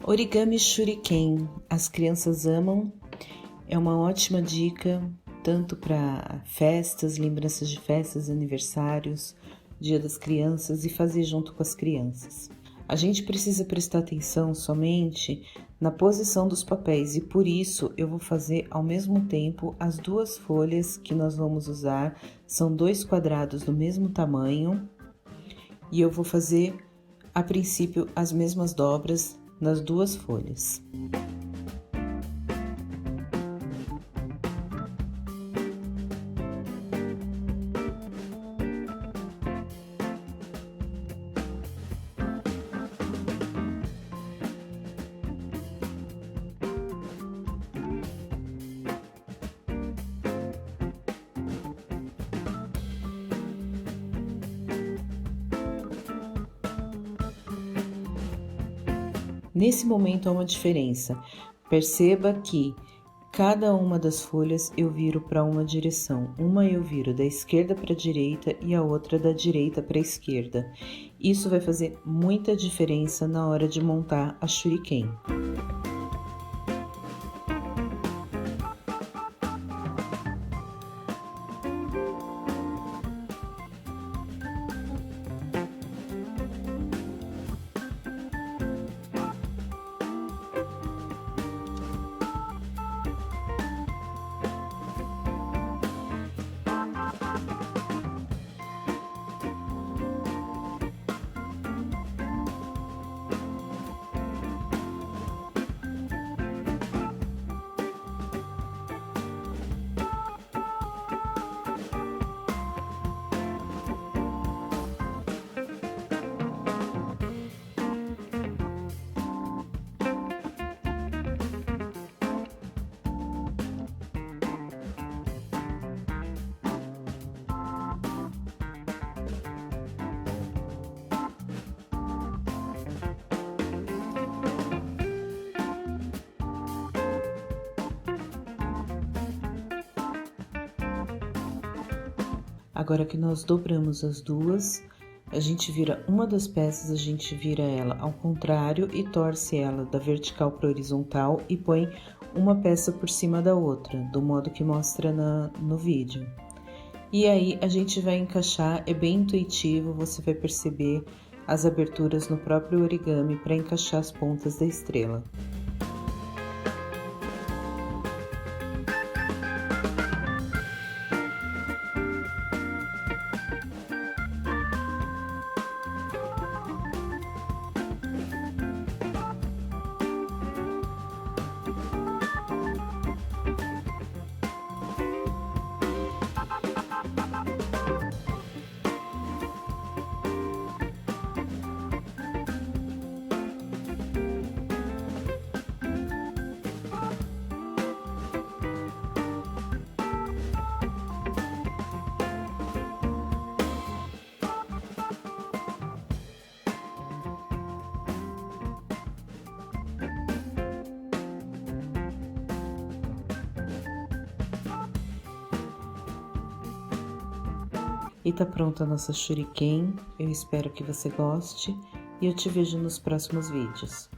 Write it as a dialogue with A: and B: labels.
A: Origami Shuriken, as crianças amam, é uma ótima dica tanto para festas, lembranças de festas, aniversários, Dia das Crianças e fazer junto com as crianças. A gente precisa prestar atenção somente na posição dos papéis e por isso eu vou fazer ao mesmo tempo as duas folhas que nós vamos usar, são 2 quadrados do mesmo tamanho e eu vou fazer a princípio as mesmas dobras nas 2 folhas. Nesse momento há uma diferença. Perceba que cada uma das folhas eu viro para uma direção. Uma eu viro da esquerda para a direita e a outra da direita para a esquerda. Isso vai fazer muita diferença na hora de montar a shuriken. Agora que nós dobramos as duas, a gente vira uma das peças, a gente vira ela ao contrário e torce ela da vertical para horizontal e põe uma peça por cima da outra, do modo que mostra no vídeo. E aí a gente vai encaixar, é bem intuitivo, você vai perceber as aberturas no próprio origami para encaixar as pontas da estrela. E tá pronta a nossa shuriken, eu espero que você goste e eu te vejo nos próximos vídeos.